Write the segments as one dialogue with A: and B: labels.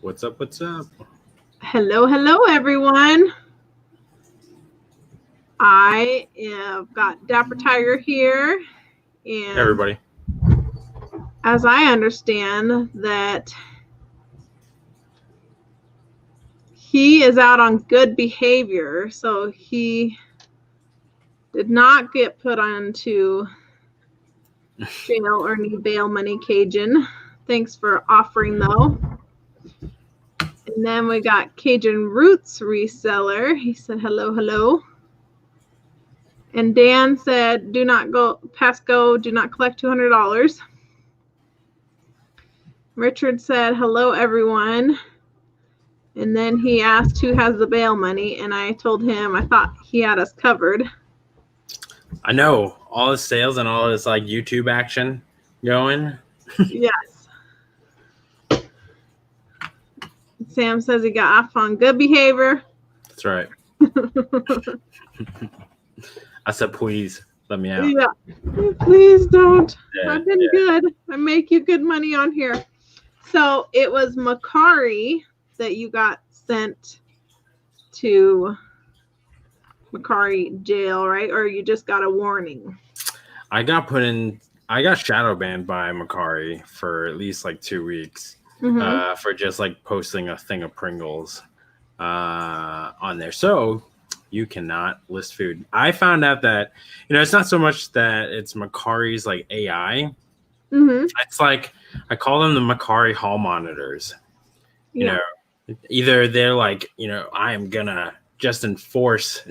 A: What's up? What's up?
B: Hello, everyone. I have got Dapper Tiger here, and
A: Everybody.
B: as I understand that he is out on good behavior, so he did not get put onto jail or need bail money, Cajun. Thanks for offering, though. And then we got Cajun Roots Reseller. He said, hello. And Dan said, do not go past go, do not collect $200. Richard said, hello, everyone. And then he asked who has the bail money. And I told him I thought he had us covered.
A: I know all his sales and all his like YouTube action going.
B: Yes. Sam says he got off on good behavior.
A: That's right. I said, please let me out.
B: Yeah. Please don't.
A: Yeah,
B: I've been good. I make you good money on here. So it was Macari that you got sent to Macari jail, right? Or you just got a warning?
A: I got shadow banned by Macari for at least like 2 weeks for just like posting a thing of Pringles on there. So you cannot list food. I found out that, it's not so much that it's Macari's like AI. It's like, I call them the Macari hall monitors. Either they're like, I am gonna just enforce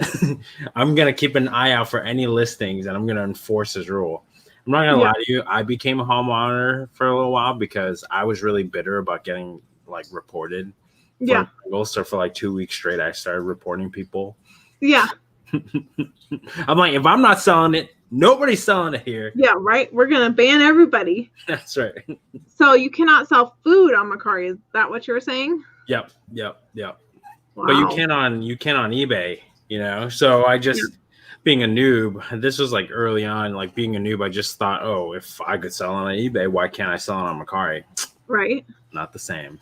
A: I'm gonna keep an eye out for any listings and I'm gonna enforce his rule. I'm not gonna lie to you, I became a hall monitor for a little while because I was really bitter about getting like reported for Pringles. So for like 2 weeks straight I started reporting people. I'm like, if I'm not selling it, nobody's selling it here. Yeah,
B: right. We're gonna ban everybody.
A: That's right.
B: So you cannot sell food on Macari. Is that what you were saying?
A: Yep.
B: Wow.
A: But you can on eBay, So I just being a noob, this was like early on, like being a noob, I just thought, oh, if I could sell on eBay, why can't I sell it on Macari?
B: Right.
A: Not the same.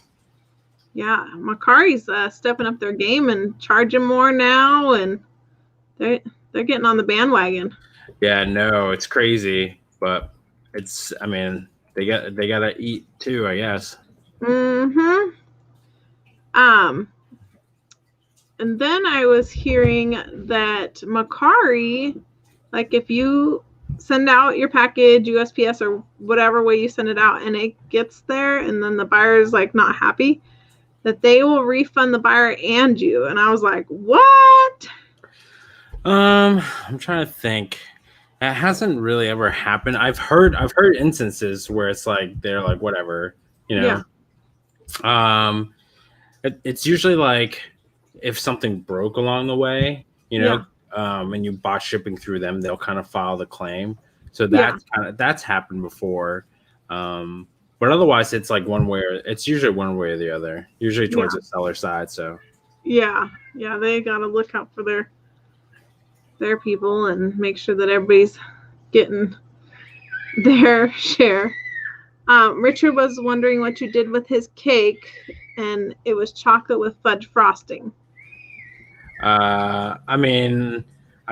B: Yeah, Macari's stepping up their game and charging more now, and they're getting on the bandwagon.
A: Yeah, no, it's crazy, but they gotta eat too, I guess.
B: And then I was hearing that Macari, like if you send out your package, USPS or whatever way you send it out, and it gets there, and then the buyer is like not happy, that they will refund the buyer and you. And I was like, what?
A: I'm trying to think. That hasn't really ever happened. I've heard instances where it's like they're like whatever, It's usually like if something broke along the way, and you bought shipping through them, they'll kind of file the claim. So that's happened before. But otherwise, it's like it's usually one way or the other, usually towards the seller side. So
B: they got to look out for their people and make sure that everybody's getting their share. Richard was wondering what you did with his cake, and it was chocolate with fudge frosting.
A: I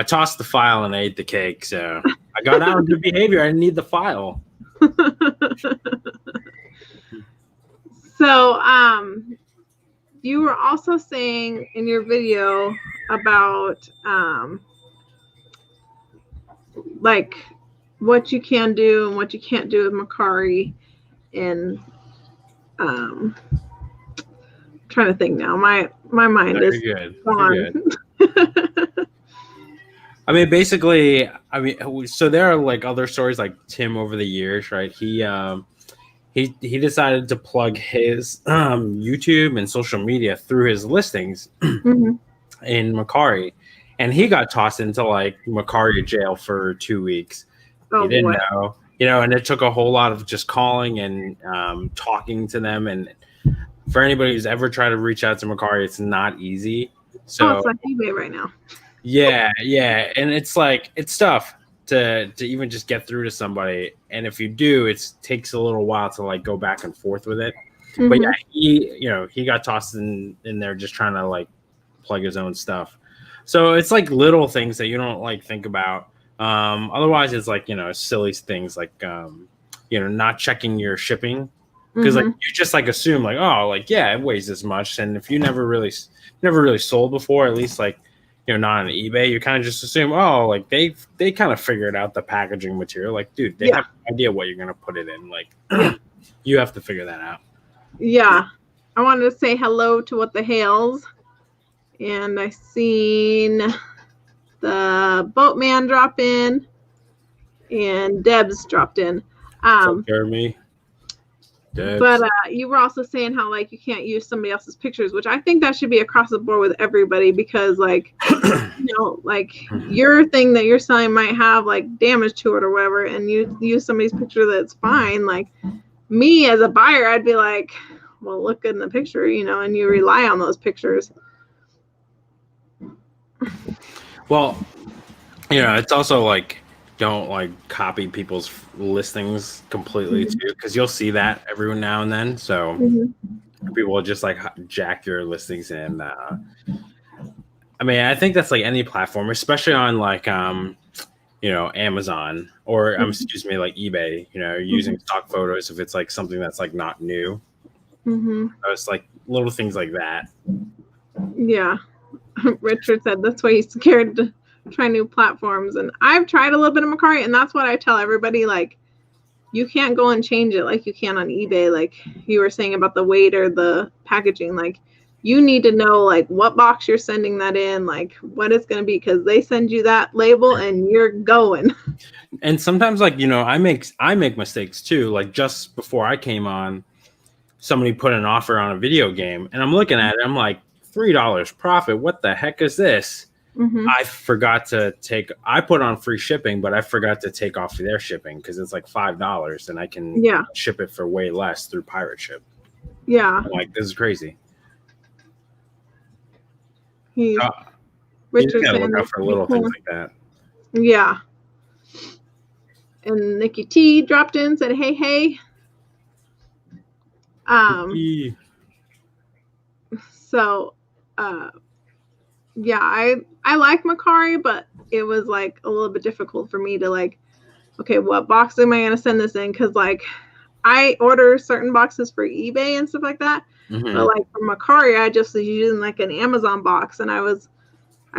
A: tossed the file and I ate the cake, so I got out of good behavior. I didn't need the file.
B: So, you were also saying in your video about like what you can do and what you can't do with Macari, and trying to think now. My mind is gone.
A: Basically, so there are like other stories like Tim over the years, right? He decided to plug his YouTube and social media through his listings in Macari, and he got tossed into like Macari jail for 2 weeks. He didn't know, and it took a whole lot of just calling and talking to them. And for anybody who's ever tried to reach out to Macari, it's not easy. So
B: it's like eBay right now.
A: Yeah, and it's like it's tough to even just get through to somebody, and if you do, it takes a little while to like go back and forth with it. But yeah, he got tossed in there just trying to like plug his own stuff. So it's like little things that you don't like think about. Otherwise, it's like silly things like not checking your shipping, because like you just like assume like, oh, like yeah, it weighs this much, and if you never really sold before, at least like not on eBay, you kind of just assume, oh, like they kind of figured out the packaging material. Like, dude, they have no idea what you're gonna put it in. Like, you have to figure that out.
B: Yeah, I wanted to say hello to what the hails, and I seen the boatman drop in, and Debs dropped in.
A: Jeremy.
B: But you were also saying how like you can't use somebody else's pictures, which I think that should be across the board with everybody, because like like your thing that you're selling might have like damage to it or whatever, and you use somebody's picture that's fine. Like me as a buyer, I'd be like, well, look in the picture, and you rely on those pictures.
A: Well, it's also like, don't like copy people's listings completely too, because you'll see that every now and then. So people will just like jack your listings in. I mean, I think that's like any platform, especially on like Amazon or excuse me, like eBay. Using stock photos if it's like something that's like not new. So it's like little things like that.
B: Yeah. Richard said that's why he's scared to try new platforms, and I've tried a little bit of Mercari, and that's what I tell everybody, like you can't go and change it like you can on eBay, like you were saying about the weight or the packaging. Like you need to know like what box you're sending that in, like what it's going to be, because they send you that label and you're going.
A: And sometimes like I make mistakes too. Like just before I came on, somebody put an offer on a video game, and I'm looking at it, I'm like, $3 profit, what the heck is this? I forgot to I put on free shipping, but I forgot to take off their shipping because it's like $5 and I can ship it for way less through Pirate Ship. I'm like, this is crazy. Richard gotta look out for little things like that.
B: Yeah. And Nikki T dropped in, said, hey. So yeah, I like Mercari, but it was like a little bit difficult for me to like, okay, what box am I going to send this in? Because like I order certain boxes for eBay and stuff like that, but like for Mercari, I just was using like an Amazon box, and I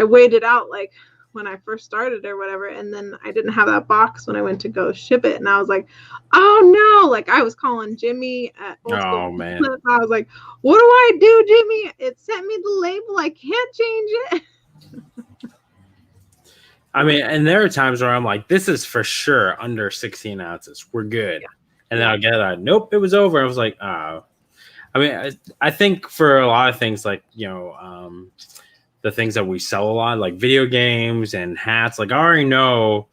B: waited out like when I first started or whatever, and then I didn't have that box when I went to go ship it, and I was like, oh no, like I was calling Jimmy at Old School.
A: Oh man,
B: I was like, what do I do, Jimmy? It sent me the label, I can't change it.
A: I mean, and there are times where I'm like, this is for sure under 16 ounces, we're good. And then I'll get that, nope, it was over. I was like, oh. I mean, I think for a lot of things, like the things that we sell a lot, like video games and hats, like I already know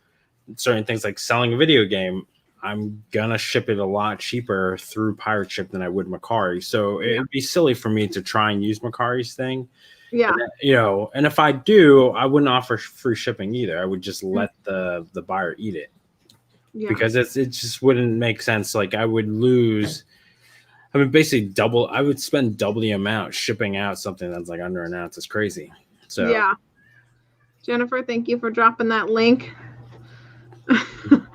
A: certain things, like selling a video game, I'm gonna ship it a lot cheaper through Pirate Ship than I would Mercari. So it'd be silly for me to try and use Mercari's thing.
B: Yeah.
A: And if I do, I wouldn't offer free shipping either. I would just let the buyer eat it. Because it just wouldn't make sense. Like I would lose, I mean, basically I would spend double the amount shipping out something that's like under an ounce. It's crazy. So
B: yeah. Jennifer, thank you for dropping that link.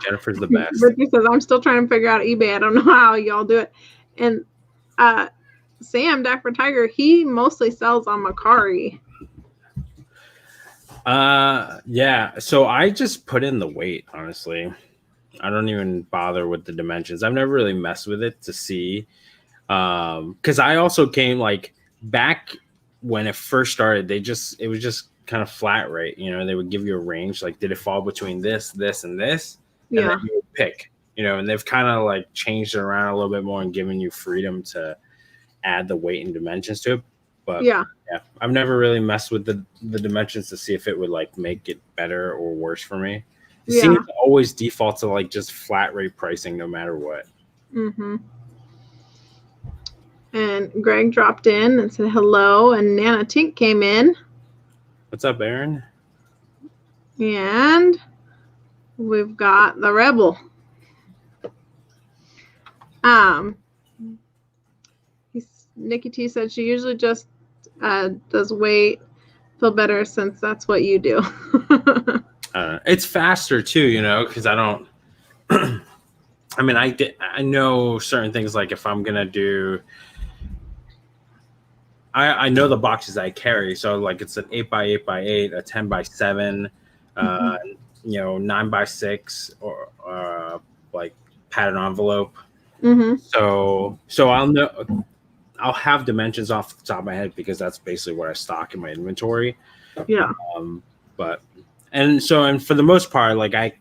A: Jennifer's the best.
B: Richard says, I'm still trying to figure out eBay. I don't know how y'all do it. And Sam, Dapper Tiger, he mostly sells on Mercari.
A: Yeah. So I just put in the weight, honestly. I don't even bother with the dimensions. I've never really messed with it to see. Because I also came like back when it first started, it was just kind of flat rate. They would give you a range, like did it fall between this, and this? And then you would pick, and they've kind of like changed it around a little bit more and given you freedom to add the weight and dimensions to it. But yeah, I've never really messed with the dimensions to see if it would like make it better or worse for me. It seems to always default to like just flat rate pricing no matter what.
B: And Greg dropped in and said hello, and Nana Tink came in.
A: What's up, Aaron?
B: And we've got the Rebel. Nikki T said she usually just does wait, feel better since that's what you do.
A: It's faster too, you know, because I don't. I mean, I know certain things, like if I'm gonna do. I know the boxes I carry, so like it's an 8x8x8, a 10x7, you know, 9x6, or like padded envelope. So I'll know, I'll have dimensions off the top of my head because that's basically what I stock in my inventory.
B: Yeah.
A: But and for the most part, like I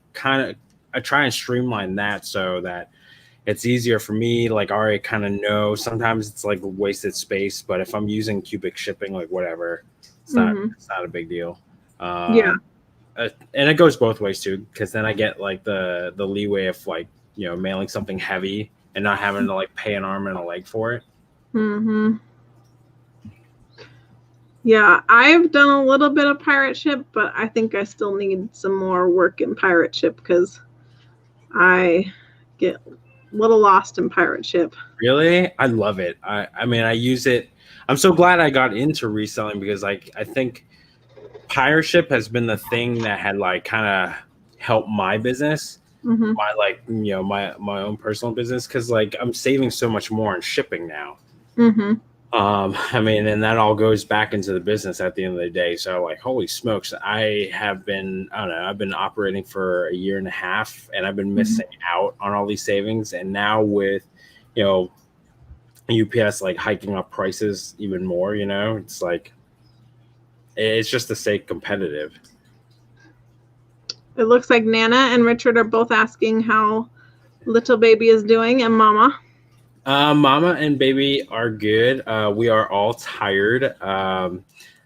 A: try and streamline that so that it's easier for me. Like I already kind of know. Sometimes it's like wasted space, but if I'm using cubic shipping, like whatever, it's not a big deal.
B: Yeah.
A: And it goes both ways too, because then I get like the leeway of like, you know, mailing something heavy and not having to like pay an arm and a leg for it.
B: Yeah, I've done a little bit of pirate ship, but I think I still need some more work in pirate ship because I get a little lost in pirate ship.
A: Really? I love it. I mean, I use it. I'm so glad I got into reselling because like I think pirate ship has been the thing that had like kind of helped my business, my like, you know, my own personal business, because like I'm saving so much more in shipping now. I mean, and that all goes back into the business at the end of the day. So like, holy smokes, I've been operating for a year and a half, and I've been missing out on all these savings. And now with, you know, UPS like hiking up prices even more, you know, it's like, it's just to stay competitive.
B: It looks like Nana and Richard are both asking how little baby is doing and Mama.
A: Mama and baby are good. We are all tired.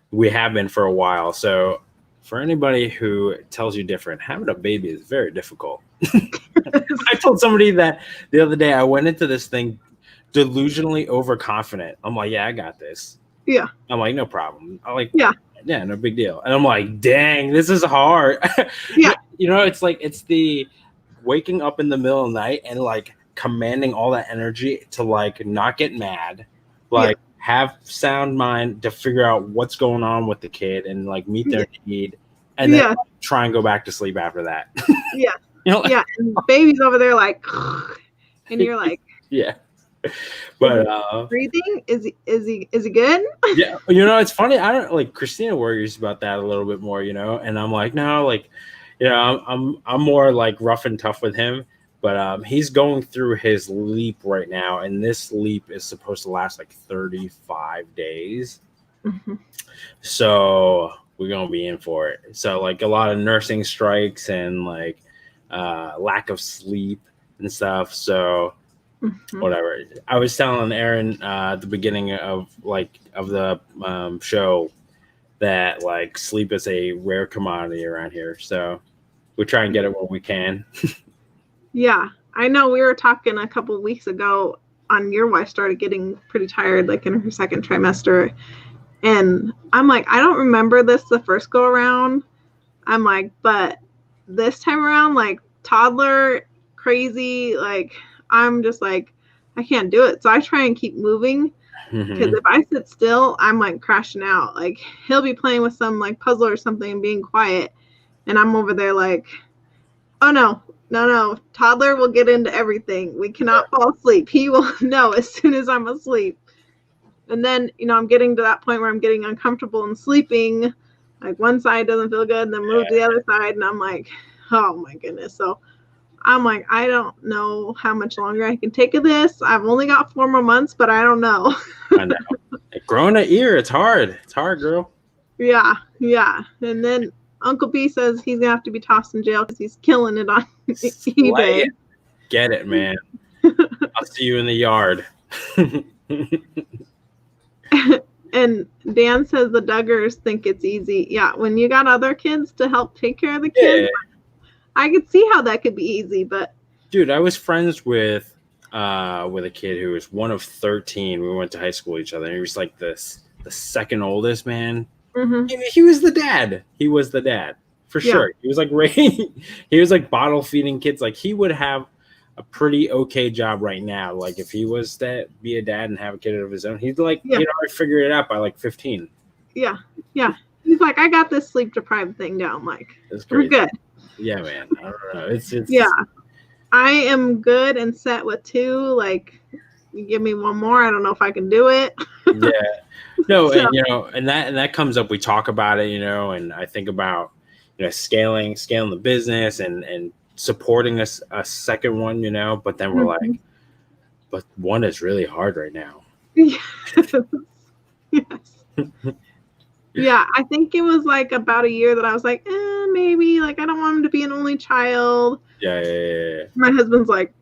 A: We have been for a while. So for anybody who tells you different, having a baby is very difficult. I told somebody that the other day. I went into this thing delusionally overconfident. I'm like, yeah, I got this.
B: Yeah.
A: I'm like, no problem. I'm like,
B: yeah,
A: no big deal. And I'm like, dang, this is hard.
B: Yeah.
A: You know, it's like, it's the waking up in the middle of the night and like commanding all that energy to like not get mad, like have sound mind to figure out what's going on with the kid and like meet their need, and then try and go back to sleep after that.
B: Yeah.
A: You know, like,
B: yeah. And baby's over there like, and you're like,
A: yeah. But
B: breathing, is he good?
A: Yeah, you know, it's funny. I don't like Christina worries about that a little bit more, you know, and I'm like, no, like, you know, I'm more like rough and tough with him. But he's going through his leap right now, and this leap is supposed to last like 35 days. So we're gonna be in for it. So like a lot of nursing strikes and like lack of sleep and stuff. So whatever. I was telling Aaron at the beginning of the show that like sleep is a rare commodity around here. So we try and get it when we can.
B: Yeah, I know. We were talking a couple of weeks ago on your wife started getting pretty tired, like in her second trimester. And I'm like, I don't remember this the first go around. I'm like, but this time around, like toddler crazy, like I'm just like, I can't do it. So I try and keep moving because if I sit still, I'm like crashing out. Like he'll be playing with some like puzzle or something and being quiet. And I'm over there like, oh no. Toddler will get into everything. We cannot fall asleep. He will know as soon as I'm asleep. And then, you know, I'm getting to that point where I'm getting uncomfortable and sleeping. Like one side doesn't feel good, and then move to the other side. And I'm like, oh my goodness. So I'm like, I don't know how much longer I can take of this. I've only got 4 more months, but I don't know.
A: I know. Growing an ear, it's hard. It's hard, girl.
B: Yeah. And then Uncle B says he's gonna have to be tossed in jail because he's killing it on eBay.
A: Get it, man. I'll see you in the yard.
B: And Dan says the Duggars think it's easy. Yeah, when you got other kids to help take care of the kids, I could see how that could be easy. But
A: dude, I was friends with a kid who was one of 13. We went to high school with each other. And he was like the second oldest, man. He was the dad. He was the dad for sure. He was like he was like bottle feeding kids. Like he would have a pretty okay job right now. Like if he was to be a dad and have a kid of his own, he'd like
B: Yeah.
A: he'd already figured it out by like 15.
B: Yeah. He's like, I got this sleep deprived thing down. Like, we're good.
A: Yeah, man. I don't know. It's
B: yeah. I am good and set with 2. Like, you give me one more, I don't know if I can do it.
A: Yeah. No,
B: So-
A: and that comes up. We talk about it, and I think about scaling the business and supporting a second one, but then we're like, but one is really hard right now.
B: Yes. Yeah, I think it was like about a year that I was like, maybe, like I don't want him to be an only child.
A: Yeah.
B: My husband's like,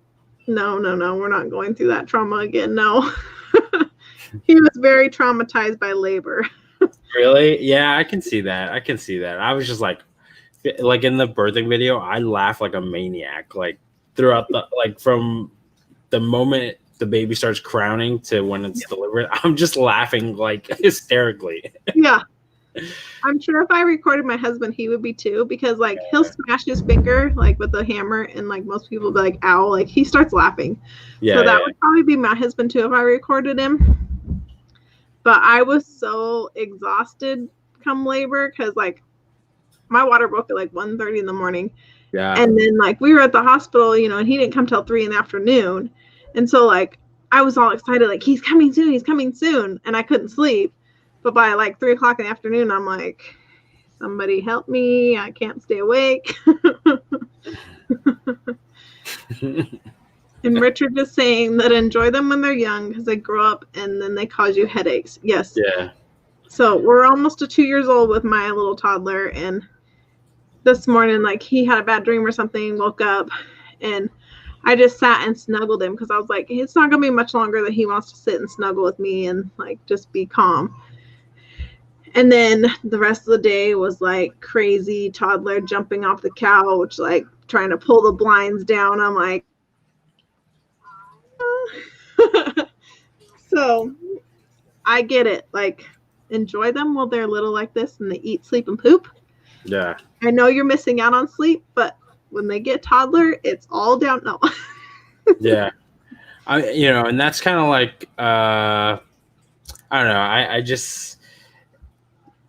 B: no, we're not going through that trauma again. No. He was very traumatized by labor.
A: Really? Yeah, I can see that. I was just like in the birthing video, I laugh like a maniac, like throughout from the moment the baby starts crowning to when it's delivered. I'm just laughing like hysterically.
B: Yeah. I'm sure if I recorded my husband, he would be too, because like he'll smash his finger like with a hammer, and like most people be like, ow, like he starts laughing. So that would probably be my husband too if I recorded him. But I was so exhausted come labor because like my water broke at like 1:30 in the morning.
A: Yeah.
B: And then like we were at the hospital, and he didn't come till 3 in the afternoon. And so like I was all excited, like he's coming soon. And I couldn't sleep. But by like 3 o'clock in the afternoon, I'm like, somebody help me. I can't stay awake. And Richard is saying that enjoy them when they're young because they grow up and then they cause you headaches. Yes.
A: Yeah.
B: So we're almost to 2 years old with my little toddler. And this morning, like he had a bad dream or something, woke up, and I just sat and snuggled him because I was like, it's not going to be much longer that he wants to sit and snuggle with me and like just be calm. And then the rest of the day was like crazy toddler jumping off the couch, like trying to pull the blinds down. I'm like, so I get it. Like, enjoy them while they're little like this and they eat, sleep, and poop.
A: Yeah.
B: I know you're missing out on sleep, but when they get toddler, it's all down. No.
A: Yeah. And that's kind of like, I don't know. I just,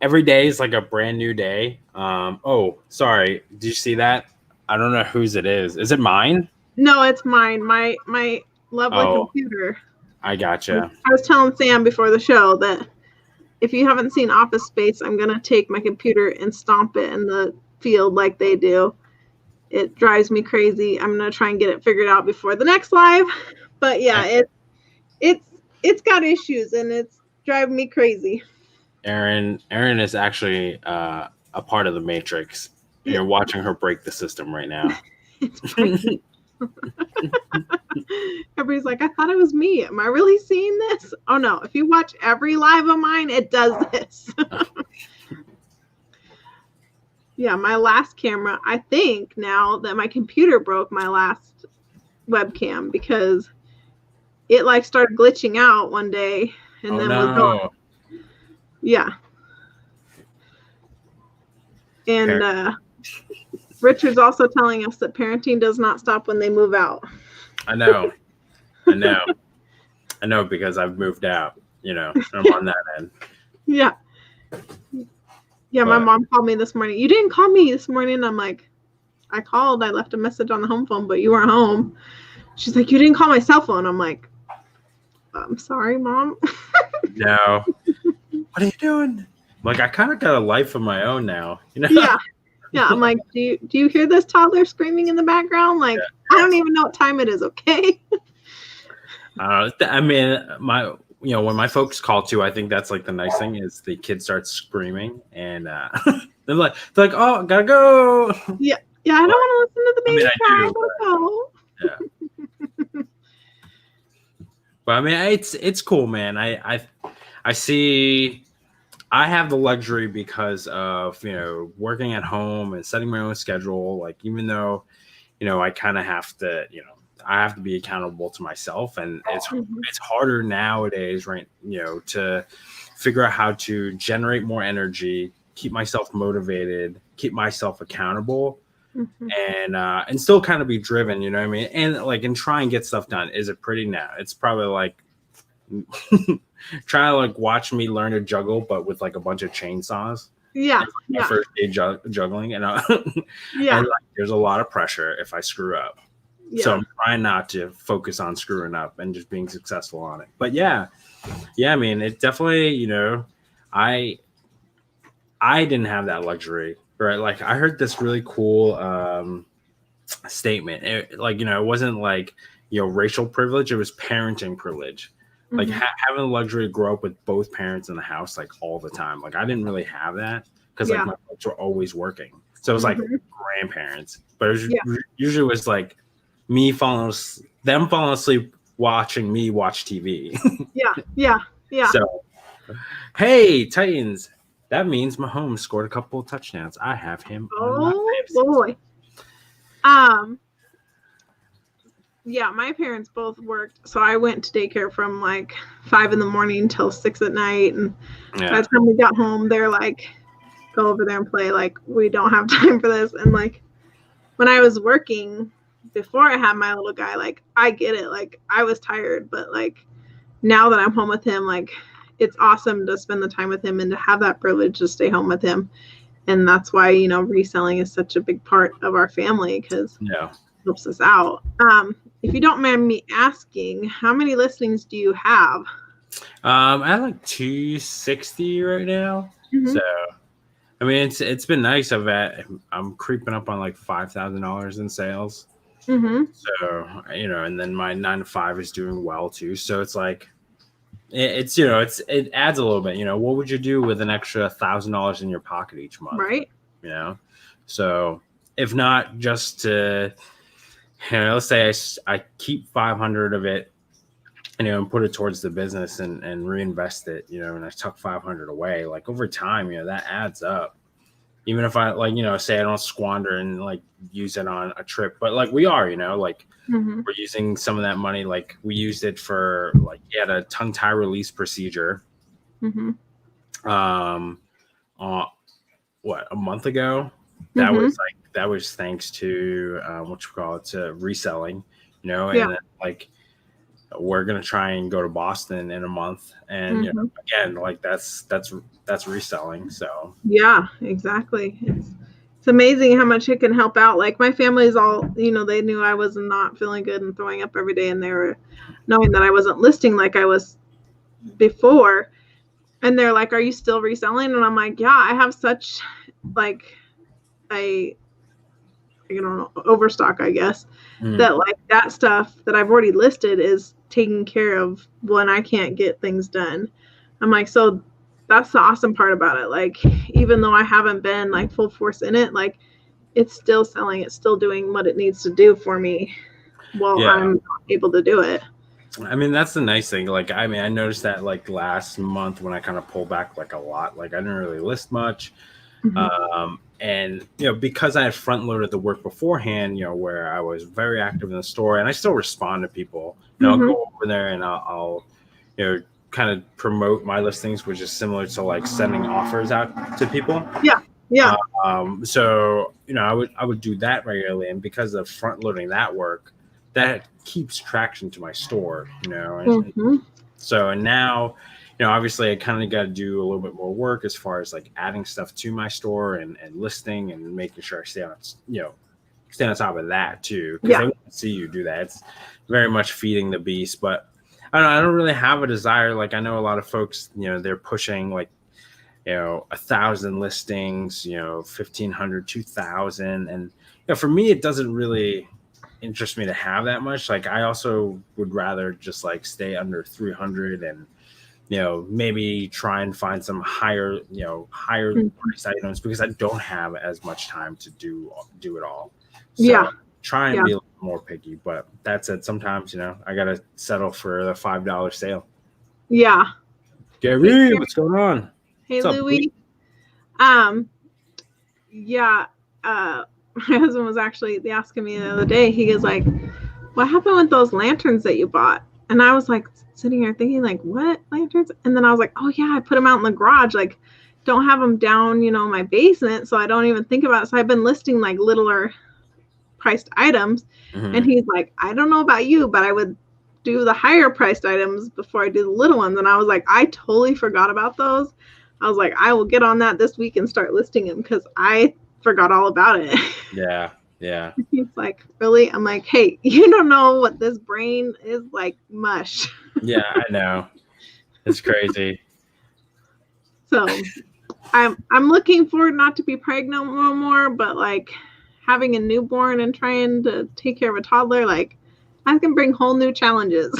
A: every day is like a brand new day. Oh, sorry. Did you see that? I don't know whose it is. Is it mine?
B: No, it's mine. My lovely computer.
A: I gotcha.
B: I was telling Sam before the show that if you haven't seen Office Space, I'm going to take my computer and stomp it in the field like they do. It drives me crazy. I'm going to try and get it figured out before the next live. But yeah, it's got issues and it's driving me crazy.
A: Erin is actually a part of the Matrix. You're watching her break the system right now.
B: Everybody's like, I thought it was me. Am I really seeing this? Oh no, if you watch every live of mine, it does this. Yeah, my last camera, I think now that my computer broke my last webcam because it like started glitching out one day and was gone. Yeah. And Richard's also telling us that parenting does not stop when they move out.
A: I know because I've moved out, I'm on that end.
B: Yeah. Yeah, my mom called me this morning. You didn't call me this morning. I'm like, I called. I left a message on the home phone, but you weren't home. She's like, you didn't call my cell phone. I'm like, I'm sorry, Mom.
A: No. What are you doing? Like, I kind of got a life of my own now,
B: Yeah. Yeah, I'm like, do you hear this toddler screaming in the background? Like, I don't even know what time it is, okay?
A: I mean, when my folks call too, I think that's like the nice thing is the kids start screaming and they're like, oh, gotta go.
B: Yeah, I don't want to listen to the baby cry.
A: Yeah. But I mean, it's cool, man. I see. I have the luxury because of working at home and setting my own schedule. Like even though I kind of have to I have to be accountable to myself, and it's harder nowadays, right? To figure out how to generate more energy, keep myself motivated, keep myself accountable. and still kind of be driven, you know what I mean? And like, and try and get stuff done. Is it pretty? No, it's probably like try to like watch me learn to juggle, but with like a bunch of chainsaws.
B: Yeah.
A: It's like my first day juggling, and and like, there's a lot of pressure if I screw up. Yeah. So I'm trying not to focus on screwing up and just being successful on it. But yeah, I mean, it definitely, you know, I didn't have that luxury, right? Like I heard this really cool statement. It, like, you know, it wasn't like, you know, racial privilege. It was parenting privilege. Like having the luxury to grow up with both parents in the house, like all the time. Like I didn't really have that because like my folks were always working. So it was like grandparents, but it was, usually was like them falling asleep watching me watch TV. Yeah. So, hey, Titans, that means Mahomes scored a couple of touchdowns. I have him.
B: Oh boy. Yeah, my parents both worked, so I went to daycare from like 5 a.m. till 6 p.m. And by the time we got home, they're like, "Go over there and play." Like, we don't have time for this. And like, when I was working before I had my little guy, like, I get it. Like, I was tired, but like, now that I'm home with him, like, it's awesome to spend the time with him and to have that privilege to stay home with him. And that's why, you know, reselling is such a big part of our family because it helps us out. If you don't mind me asking, how many listings do you have?
A: I have like 260 right now. So, I mean, it's been nice. I'm creeping up on like $5,000 in sales. So, you know, and then my 9 to 5 is doing well too. So it's like, it's, you know, it adds a little bit, you know, what would you do with an extra $1,000 in your pocket each month?
B: Right.
A: You know, so if not just to, you know, let's say I keep 500 of it, you know, and put it towards the business and reinvest it, you know, and I tuck 500 away, like over time, you know, that adds up. Even if I like, you know, say I don't squander and like use it on a trip, but like we are, you know, like we're using some of that money. Like we used it for like, he had a tongue tie release procedure. What, a month ago? That was thanks to to reselling, you know, and then, like we're gonna try and go to Boston in a month, and you know, again, like that's reselling. So
B: yeah, exactly. It's amazing how much it can help out. Like my family's all, you know, they knew I was not feeling good and throwing up every day, and they were knowing that I wasn't listing like I was before, and they're like, "Are you still reselling?" And I'm like, "Yeah, I have such like overstock, I guess, that like that stuff that I've already listed is taken care of when I can't get things done." I'm like, so that's the awesome part about it. Like, even though I haven't been like full force in it, like it's still selling, it's still doing what it needs to do for me while I'm able to do it.
A: I mean, that's the nice thing. Like, I mean, I noticed that like last month when I kind of pulled back like a lot, like I didn't really list much. And, you know, because I had front loaded the work beforehand, you know, where I was very active in the store and I still respond to people, you know, I'll go over there and I'll, you know, kind of promote my listings, which is similar to like sending offers out to people. So, you know, I would do that regularly. And because of front loading that work, that keeps traction to my store, you know, and so, and now, you know, obviously I kind of got to do a little bit more work as far as like adding stuff to my store and listing and making sure I stay on top of that too. Because I want to see you do that. It's very much feeding the beast, but I don't really have a desire. Like I know a lot of folks, you know, they're pushing like, you know, 1,000 listings, you know, 1,500, 2,000. And, you know, for me, it doesn't really interest me to have that much. Like I also would rather just like stay under 300 and, you know, maybe try and find some higher price items because I don't have as much time to do it all. So try and be a little more picky. But that said, sometimes, you know, I got to settle for the $5 sale. Yeah. Gary, what's going on?
B: Hey, Louie. My husband was actually asking me the other day, he was like, what happened with those lanterns that you bought? And I was like sitting here thinking like, what lanterns? And then I was like, oh yeah, I put them out in the garage. Like don't have them down, you know, in my basement. So I don't even think about it. So I've been listing like littler priced items. And he's like, I don't know about you, but I would do the higher priced items before I do the little ones. And I was like, I totally forgot about those. I was like, I will get on that this week and start listing them because I forgot all about it.
A: Yeah. Yeah.
B: He's like, really? I'm like, hey, you don't know what this brain is like mush.
A: Yeah, I know. It's crazy.
B: So I'm looking forward not to be pregnant no more, but like having a newborn and trying to take care of a toddler, like I can bring whole new challenges.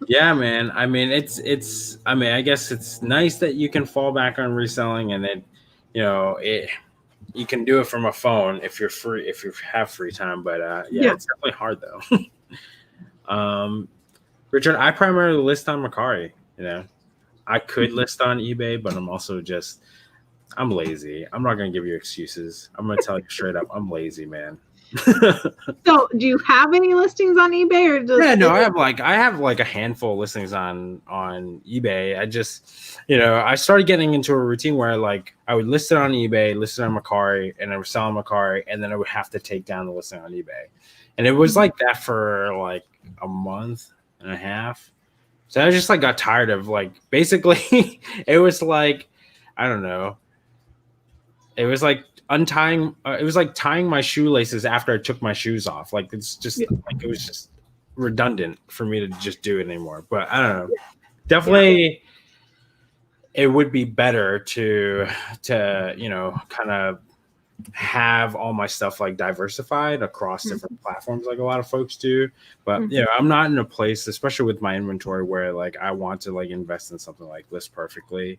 A: Yeah, man. I mean, I mean, I guess it's nice that you can fall back on reselling and then, you can do it from a phone if you're free, if you have free time. But yeah, it's definitely hard though. Richard, I primarily list on Mercari. I could list on eBay, but I'm lazy. I'm not gonna give you excuses. I'm gonna tell you straight up, I'm lazy, man.
B: So, do you have any listings on eBay, or just
A: I have like a handful of listings on eBay. I started getting into a routine where like I would list it on eBay, list it on Mercari, and I would sell on Mercari, and then I would have to take down the listing on eBay, and it was like that for like a month and a half. So I just like got tired of like basically it was like I don't know. It was like untying it was like tying my shoelaces after I took my shoes off. Like it's just like it was just redundant for me to just do it anymore. But I don't know. Definitely it would be better to kind of have all my stuff like diversified across different platforms like a lot of folks do. But I'm not in a place, especially with my inventory, where like I want to like invest in something like List Perfectly.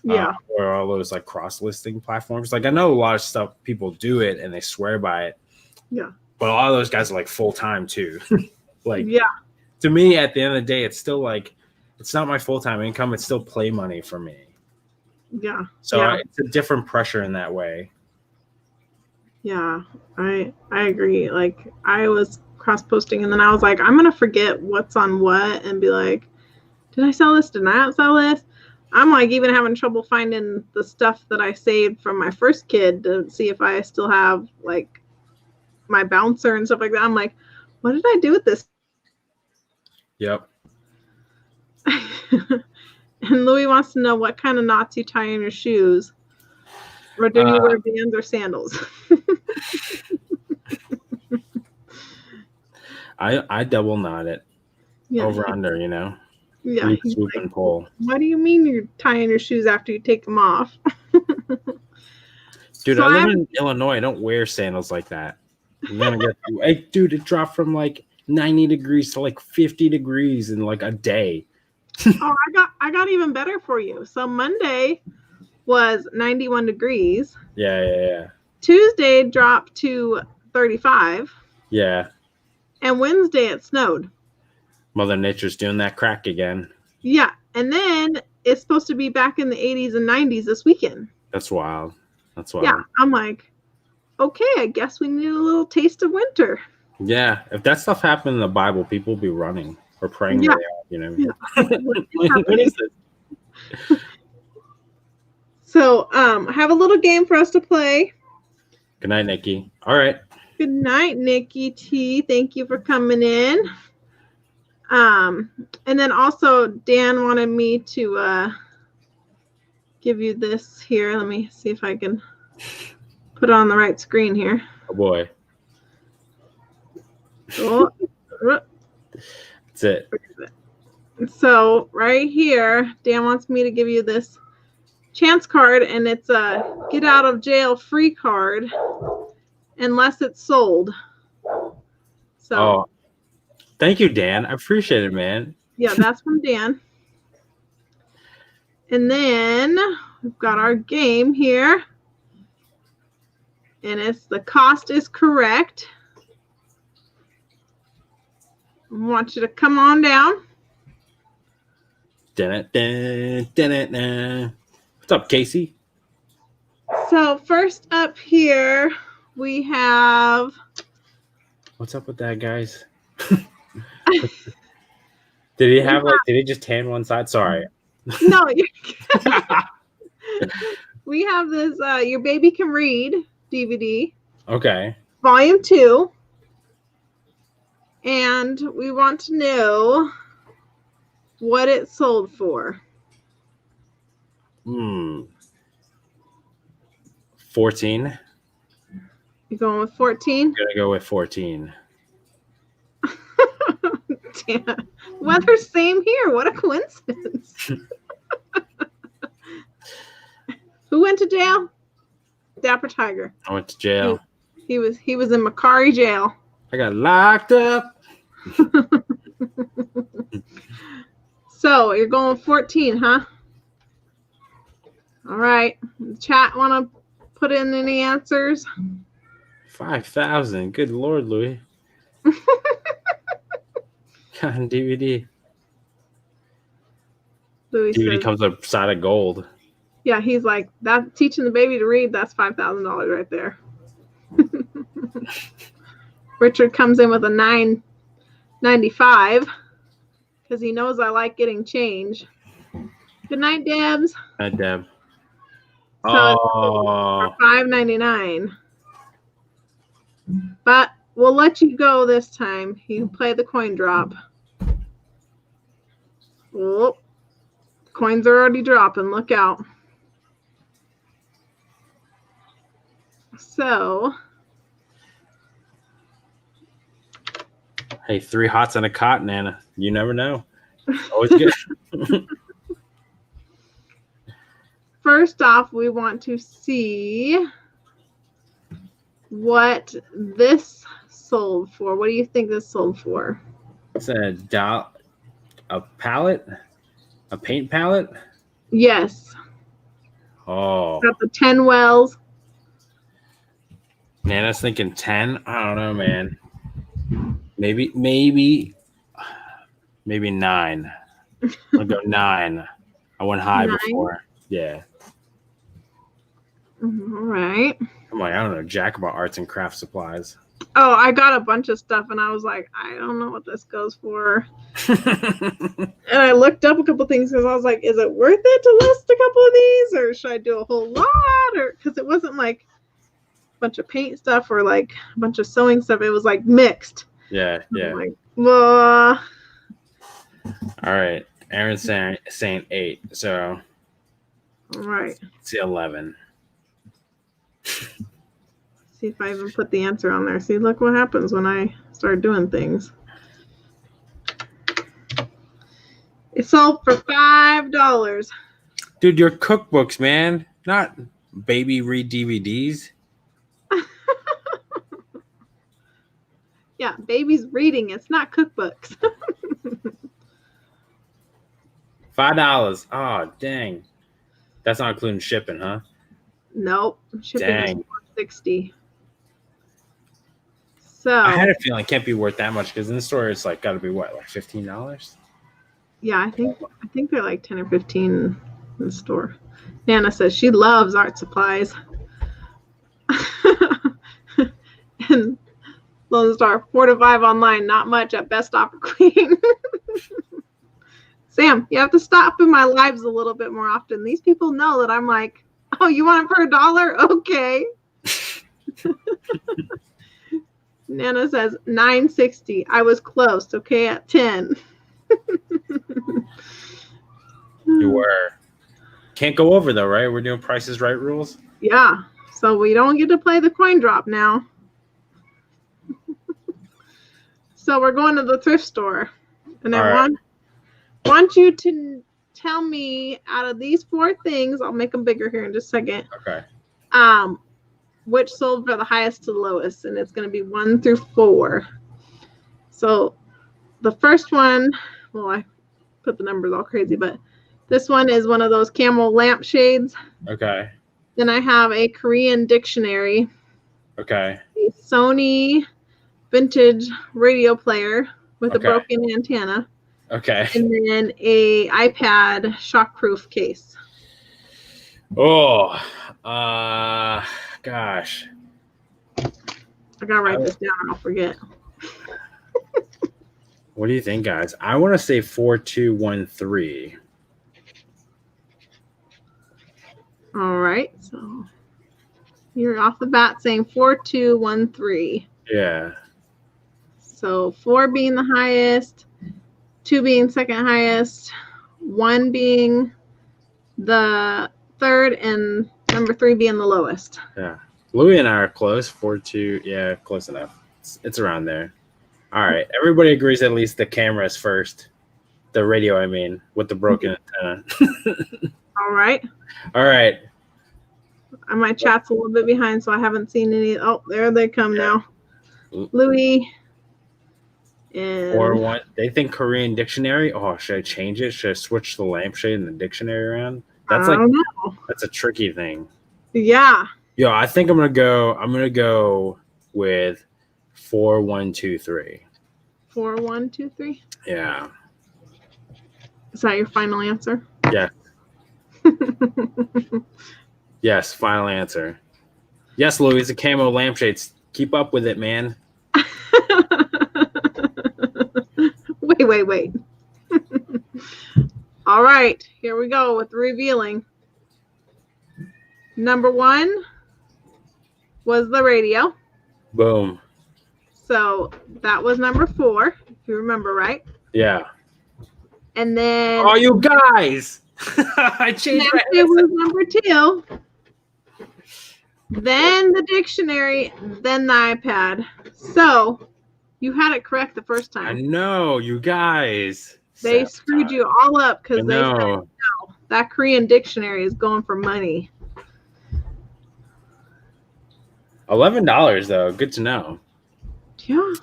A: Or all those like cross listing platforms. Like I know a lot of stuff people do it and they swear by it. Yeah. But a lot of those guys are like full time too. To me, at the end of the day, it's still like it's not my full time income. It's still play money for me. Yeah. So it's a different pressure in that way.
B: Yeah, I agree. Like I was cross posting and then I was like, I'm gonna forget what's on what and be like, did I sell this? Did I not sell this? I'm like even having trouble finding the stuff that I saved from my first kid to see if I still have like my bouncer and stuff like that. I'm like, what did I do with this?
A: Yep.
B: And Louis wants to know what kind of knots you tie in your shoes. Or do you wear bands or sandals?
A: I double knot it over under,
B: Yeah.
A: Swoop and pull.
B: What do you mean you're tying your shoes after you take them off?
A: Dude, I live in Illinois. I don't wear sandals like that. I'm gonna get dude, it dropped from like 90 degrees to like 50 degrees in like a day.
B: I got even better for you. So Monday was 91 degrees.
A: Yeah.
B: Tuesday dropped to 35.
A: Yeah.
B: And Wednesday it snowed.
A: Mother Nature's doing that crack again.
B: Yeah. And then it's supposed to be back in the 80s and 90s this weekend.
A: That's wild.
B: Yeah. I'm like, okay, I guess we need a little taste of winter.
A: Yeah. If that stuff happened in the Bible, people would be running or praying.
B: Yeah.
A: Yeah.
B: What is this? So I have a little game for us to play.
A: Good night, Nikki. All right.
B: Good night, Nikki T. Thank you for coming in. And then also Dan wanted me to give you this here. Let me see if I can put it on the right screen here.
A: Oh boy.
B: Oh.
A: That's it.
B: So right here, Dan wants me to give you this chance card, and it's a get out of jail free card unless it's sold. So
A: thank you, Dan. I appreciate it, man.
B: Yeah, that's from Dan. And then we've got our game here. And it's the cost is correct. I want you to come on down.
A: What's up, Casey?
B: So first up here, we have...
A: What's up with that, guys? Did he just tan one side? Sorry.
B: No. We have this Your Baby Can Read DVD.
A: Okay.
B: Volume 2. And we want to know what it sold for.
A: 14.
B: You going with 14?
A: I'm gonna go with 14.
B: Damn. Weather's same here. What a coincidence. Who went to jail? Dapper Tiger.
A: I went to jail.
B: He was in Macquarie jail.
A: I got locked up.
B: So you're going 14, huh? All right. Chat want to put in any answers?
A: 5,000. Good Lord, Louis. On DVD.
B: Louis
A: DVD
B: says,
A: comes with a side of gold.
B: yeah, he's like, that teaching the baby to read, that's $5,000 right there. Richard comes in with a $9.95 because he knows I like getting change. Good night, Debs.
A: Hi, Deb.
B: So
A: Oh,
B: it's $5.99. But we'll let you go this time. You can play the coin drop. Oh, coins are already dropping. Look out. So,
A: hey, 3 hots and a cot, Nana. You never know. Always good.
B: first off, we want to see what this sold for. What do you think this sold for?
A: It's a palette? A paint palette?
B: Yes.
A: Oh.
B: Got the 10 wells.
A: Nana's thinking 10. I don't know, man. Maybe 9. I'll go 9. I went high
B: 9?
A: before. Yeah.
B: All right.
A: I'm like, I don't know, jack about arts and craft supplies.
B: Oh, I got a bunch of stuff and I was like, I don't know what this goes for. And I looked up a couple things because I was like, is it worth it to list a couple of these or should I do a whole lot? Or because it wasn't like a bunch of paint stuff or like a bunch of sewing stuff. It was like mixed.
A: Yeah.
B: I'm like, well.
A: All right. Aaron's saying 8. So
B: All right.
A: let's see 11.
B: See if I even put the answer on there. See, look what happens when I start doing things. It sold for $5.
A: Dude, your cookbooks, man. Not baby read DVDs.
B: Yeah, baby's reading. It's not cookbooks.
A: $5. Oh, dang. That's not including shipping, huh?
B: Nope. Shipping
A: Dang.
B: is $4.60. So
A: I had a feeling it can't be worth that much because in the store it's like got to be what, like $15?
B: yeah, I think they're like 10 or 15 in the store. Nana says she loves art supplies. And Lone Star 4 to 5 online, not much at Best Offer Queen. Sam, you have to stop in my lives a little bit more often. These people know that I'm like, oh, you want it for $1? Okay. Nana says $9.60. I was close. Okay, at 10.
A: You were. Can't go over though, right? We're doing Prices Right rules.
B: Yeah. So we don't get to play the coin drop now. So we're going to the thrift store. And I want you to tell me out of these 4 things, I'll make them bigger here in just a second.
A: Okay.
B: Which sold for the highest to the lowest, and it's going to be 1 through 4. So the first one, well, I put the numbers all crazy, but this one is one of those camel lampshades.
A: Okay.
B: Then I have a Korean dictionary,
A: Okay.
B: a Sony vintage radio player with a
A: Okay.
B: broken antenna,
A: Okay.
B: and then a iPad shockproof case.
A: Oh, gosh.
B: I gotta write this down or I'll forget.
A: What do you think, guys? I want to say 4213.
B: All right, so you're off the bat saying 4213.
A: Yeah.
B: So 4 being the highest, 2 being second highest, 1 being the third, and number 3 being the lowest.
A: Yeah. Louis and I are close. 4-2. Yeah, close enough. It's around there. All right. Everybody agrees at least the camera is first. The radio, I mean, with the broken antenna.
B: All right.
A: All right.
B: My chat's a little bit behind, so I haven't seen any. Oh, there they come now. Louis. And
A: 4-1. They think Korean dictionary. Oh, should I change it? Should I switch the lampshade and the dictionary around? That's
B: I don't know.
A: That's a tricky thing.
B: Yeah.
A: Yo, I think I'm gonna go with 4-1-2-3.
B: 4-1-2-3.
A: Yeah.
B: Is that your final answer?
A: Yeah. Yes, final answer. Yes, Louis, the camo lampshades. Keep up with it, man.
B: Wait. All right, here we go with revealing. Number 1 was the radio.
A: Boom.
B: So that was number 4, if you remember, right?
A: Yeah.
B: And then
A: Oh, you guys! I changed my
B: it was number 2. Then the dictionary, then the iPad. So you had it correct the first time.
A: I know, you guys.
B: They screwed you all up because they said,
A: no,
B: that Korean dictionary is going for money.
A: $11 though. Good to know.
B: Yeah.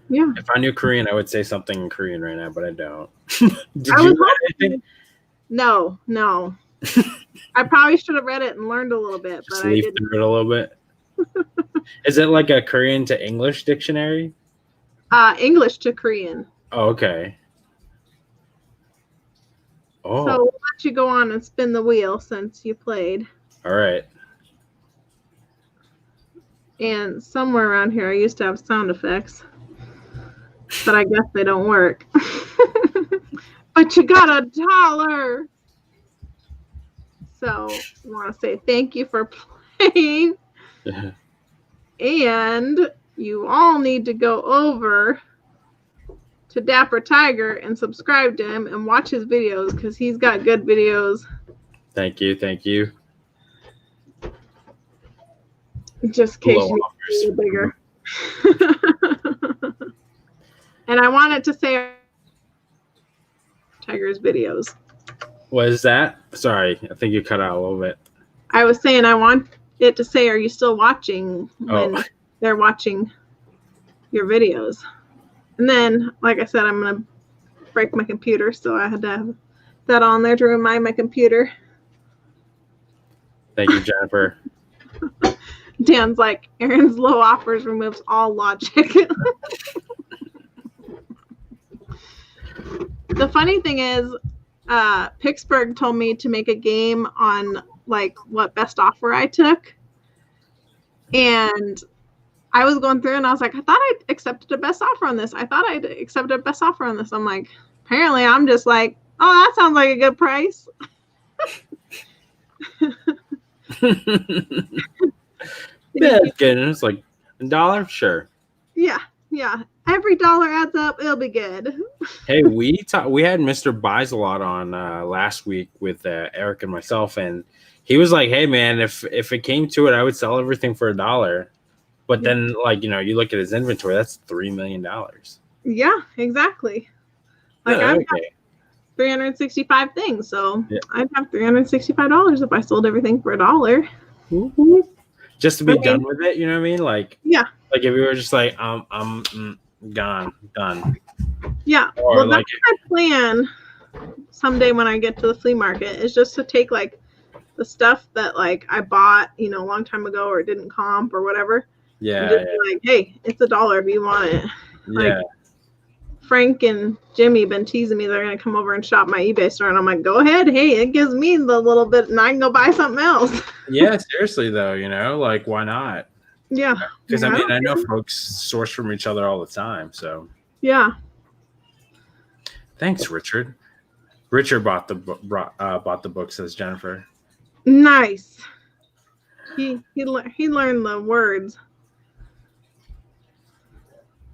A: If I knew Korean, I would say something in Korean right now, but I don't. Did
B: I
A: you
B: was
A: write anything?
B: No. I probably should have read it and learned a little bit, but
A: Just
B: I
A: leaf
B: didn't.
A: through it a little bit. Is it like a Korean to English dictionary?
B: English to Korean.
A: Oh, okay. Oh,
B: So we'll let you go on and spin the wheel since you played.
A: all right.
B: And somewhere around here, I used to have sound effects, but I guess they don't work. But you got $1. So I want to say thank you for playing. And you all need to go over to Dapper Tiger and subscribe to him and watch his videos because he's got good videos.
A: Thank you.
B: Just in case you need a bigger. And I wanted to say Tiger's videos.
A: What is that? Sorry, I think you cut out a little bit.
B: I was saying I want it to say, are you still watching when they're watching your videos? And then, like I said, I'm going to break my computer, so I had to have that on there to remind my computer.
A: Thank you, Jennifer.
B: Dan's like, Aaron's low offers removes all logic. The funny thing is, Pittsburgh told me to make a game on like what best offer I took. And I was going through and I was like, I thought I accepted a best offer on this. I'm like, apparently I'm just like, oh, that sounds like a good price.
A: Yeah, it's good. And it's like $1, sure.
B: Yeah. Every dollar adds up. It'll be good.
A: Hey, we had Mr. Buys a lot on last week with Eric and myself, and he was like, "Hey, man, if it came to it, I would sell everything for $1." But then, like, you look at his inventory, that's $3 million.
B: Yeah, exactly. Like I've got 365 things, so I'd have $365 if I sold everything for $1.
A: Just to be done with it, you know what I mean? Like,
B: yeah.
A: Like if we were just like, I'm gone, done.
B: Yeah.
A: Or
B: well,
A: like
B: that's my plan someday when I get to the flea market is just to take like the stuff that like I bought, a long time ago or it didn't comp or whatever.
A: Yeah.
B: And just be like, hey, it's $1 if you want it. Like,
A: Yeah.
B: Frank and Jimmy been teasing me they're gonna come over and shop my eBay store, and I'm like, go ahead. Hey, it gives me the little bit, and I can go buy something else.
A: Yeah, seriously though, like why not?
B: Yeah.
A: Because I mean, I know folks source from each other all the time, so.
B: Yeah.
A: Thanks, Richard. Richard bought the book, says Jennifer.
B: Nice. He learned the words.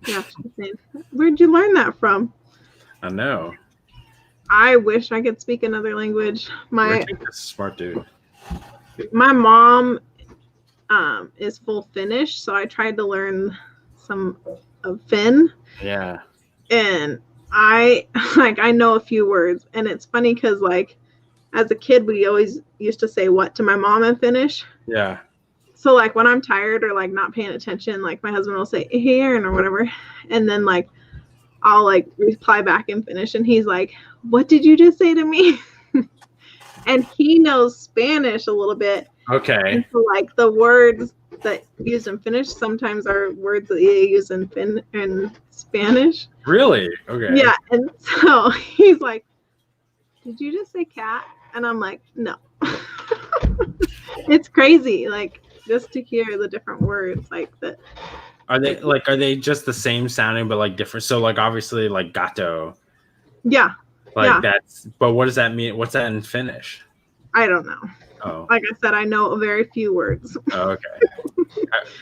B: Yeah, she's saying, where'd you learn that from?
A: I know.
B: I wish I could speak another language.
A: Richard is a smart dude.
B: My mom is full Finnish, so I tried to learn some of Finn.
A: Yeah.
B: And I know a few words, and it's funny because like as a kid we always used to say what to my mom in Finnish.
A: Yeah.
B: So like when I'm tired or like not paying attention, like my husband will say hey Aaron or whatever, and then like I'll like reply back in Finnish, and he's like, what did you just say to me? And he knows Spanish a little bit.
A: Okay.
B: And so like the words that used in Finnish sometimes are words that you use in Spanish.
A: Really? Okay.
B: Yeah, and so he's like, did you just say cat? And I'm like, no. It's crazy, like just to hear the different words like that.
A: Are they just the same sounding but like different? So like obviously like gato.
B: Yeah.
A: Like
B: Yeah.
A: that's, but what does that mean? What's that in Finnish?
B: I don't know.
A: Oh.
B: Like I said, I know a very few words.
A: Oh, okay.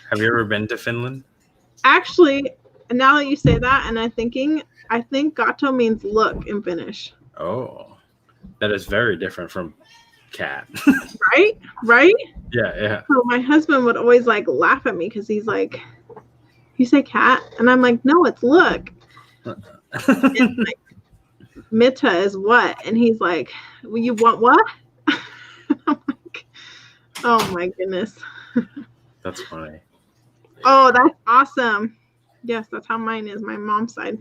A: Have you ever been to Finland?
B: Actually, now that you say that, and I think gato means look in Finnish.
A: Oh, that is very different from cat.
B: Right? Right?
A: Yeah.
B: So my husband would always like laugh at me because he's like, you say cat? And I'm like, no, it's look. And like, Mita is what? And he's like, well, you want what? I'm like, oh my goodness.
A: That's funny.
B: Oh, that's awesome. Yes, that's how mine is, my mom's side.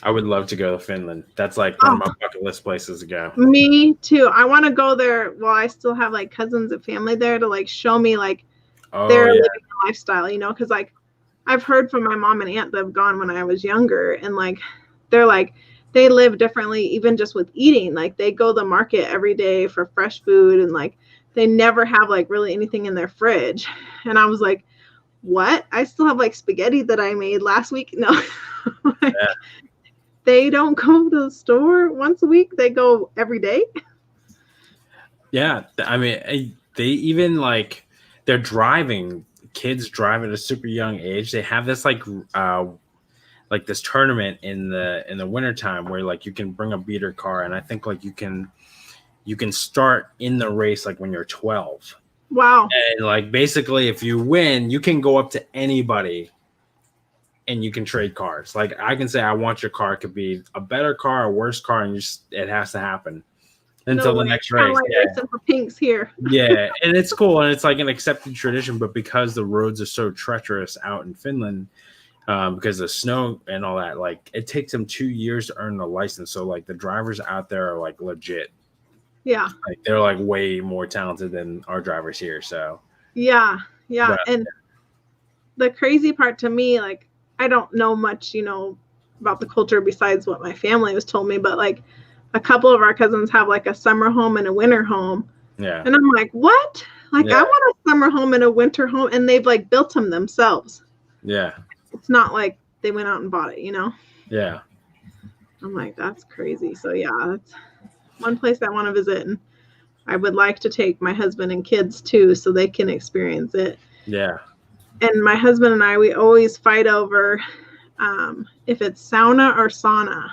A: I would love to go to Finland. That's like one of my bucket list places to go.
B: Me too. I want to go there while I still have like cousins and family there to like show me like their living lifestyle, you know, because like I've heard from my mom and aunt that have gone when I was younger, and like they're like they live differently even just with eating. Like they go to the market every day for fresh food, and like they never have like really anything in their fridge. And I was like, what? I still have like spaghetti that I made last week. No. Like, yeah. They don't go to the store once a week. They go every day.
A: Yeah. I mean, they even like they're driving, kids drive at a super young age. They have this like this tournament in the wintertime where like you can bring a beater car, and I think like you can start in the race like when you're 12.
B: Wow.
A: And like basically if you win, you can go up to anybody and you can trade cars. Like I can say I want your car. It could be a better car, a worse car, and it has to happen until the next race.
B: Like racing for pinks here.
A: Yeah, and it's cool, and it's like an accepted tradition. But because the roads are so treacherous out in Finland, because of snow and all that, like it takes them 2 years to earn the license. So like the drivers out there are like legit.
B: Yeah,
A: like they're like way more talented than our drivers here. So
B: yeah. And the crazy part to me, like I don't know much, you know, about the culture besides what my family has told me, but like a couple of our cousins have like a summer home and a winter home.
A: Yeah.
B: And I'm like, what? Like I want a summer home and a winter home, and they've like built them themselves.
A: Yeah.
B: It's not like they went out and bought it, you know?
A: Yeah.
B: I'm like, that's crazy. So yeah, that's one place I want to visit, and I would like to take my husband and kids too so they can experience it.
A: Yeah.
B: And my husband and I, we always fight over if it's sauna or sauna.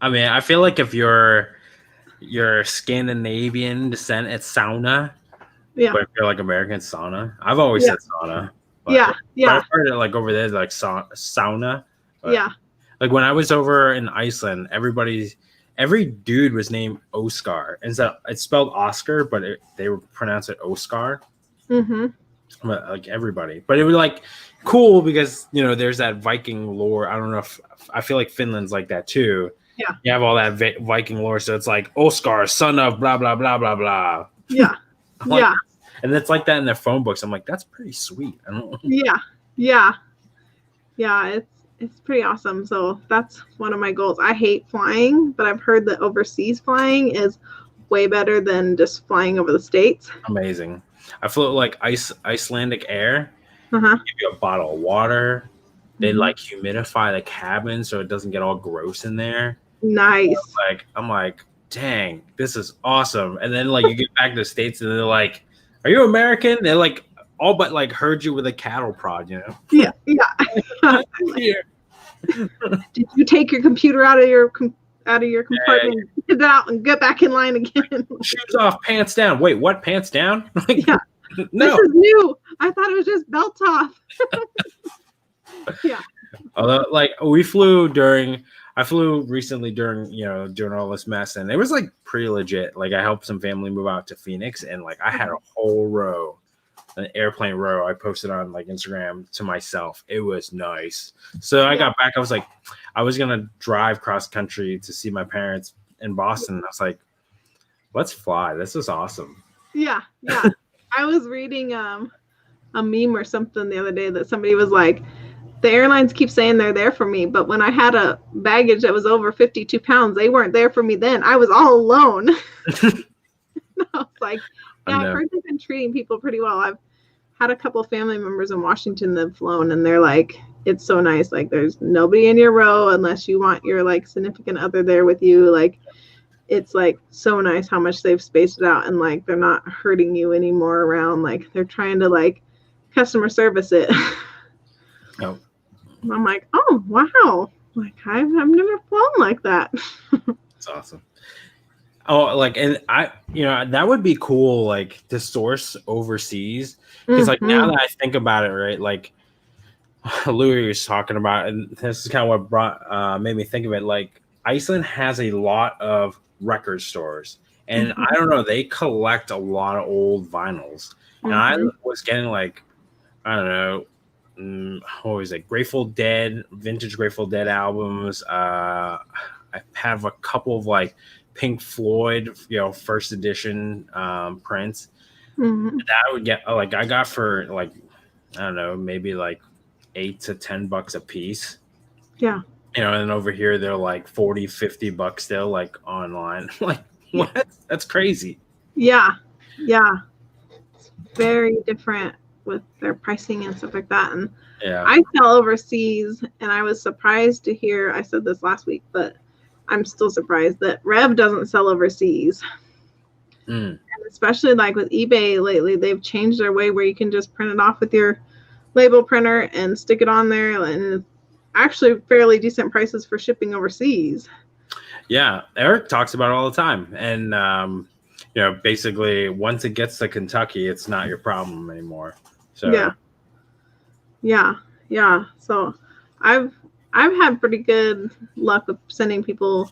A: I mean, I feel like if you're Scandinavian descent, it's sauna.
B: Yeah.
A: But if you're like American, sauna. I've always said sauna. But,
B: yeah.
A: But I've heard it like over there, like sauna. But,
B: yeah.
A: Like when I was over in Iceland, every dude was named Oscar. And so it's spelled Oscar, but they would pronounce it Oscar.
B: Mm-hmm.
A: But like everybody. But it was like cool because, you know, there's that Viking lore. I don't know if I feel like Finland's like that too.
B: Yeah.
A: You have all that Viking lore. So it's like Oscar, son of blah, blah, blah, blah, blah.
B: Yeah.
A: Like,
B: yeah.
A: And it's like that in their phone books. I'm like, that's pretty sweet. I don't know.
B: Yeah. Yeah. Yeah. It's pretty awesome. So that's one of my goals. I hate flying, but I've heard that overseas flying is way better than just flying over the States.
A: Amazing. I flew like Icelandic Air.
B: Uh-huh.
A: Give you a bottle of water. They like humidify the cabin so it doesn't get all gross in there.
B: Nice.
A: I'm like, dang, this is awesome. And then like you get back to the States and they're like, are you American? They're like, all but like herd you with a cattle prod, you know?
B: Yeah, yeah.
A: Here.
B: Did you take your computer out of your compartment, get it out, and get back in line again?
A: Shoes off, pants down. Wait, what? Pants down? Like,
B: yeah.
A: No.
B: This is new. I thought it was just belt off. Yeah.
A: Although, like, I flew recently during, during all this mess, and it was like pretty legit. Like, I helped some family move out to Phoenix, and like I had a whole row, an airplane row I posted on like Instagram to myself. It was nice. So I got back, I was like, I was gonna drive cross country to see my parents in Boston. I was like, let's fly. This is awesome.
B: Yeah. I was reading a meme or something the other day that somebody was like, the airlines keep saying they're there for me, but when I had a baggage that was over 52 pounds, they weren't there for me then. I was all alone. I was like, yeah, I've heard they've been treating people pretty well. I've had a couple of family members in Washington that have flown, and they're like, it's so nice. Like, there's nobody in your row unless you want your like significant other there with you. Like, it's like so nice how much they've spaced it out, and like they're not hurting you anymore around. Like, they're trying to like customer service it.
A: Oh.
B: I'm like, oh wow! Like I've never flown like that.
A: It's awesome. Oh, like, and that would be cool, like to source overseas, because like now that I think about it, right, like Louis was talking about, and this is kind of what made me think of it. Like Iceland has a lot of record stores, and I don't know, they collect a lot of old vinyls, and I was getting like, I don't know. What was it? Grateful Dead, vintage Grateful Dead albums. I have a couple of like Pink Floyd, first edition prints. That I would get, like, I got for like, I don't know, maybe like $8 to $10 a piece.
B: Yeah.
A: And over here they're like $40-$50 still, like online. Like, what? That's crazy.
B: Yeah. It's very different with their pricing and stuff like that. And I sell overseas, and I was surprised to hear, I said this last week, but I'm still surprised that Rev doesn't sell overseas. And especially like with eBay lately, they've changed their way where you can just print it off with your label printer and stick it on there, and actually fairly decent prices for shipping overseas. Yeah,
A: Eric talks about it all the time. And basically once it gets to Kentucky, it's not your problem anymore. So
B: yeah. So I've had pretty good luck with sending people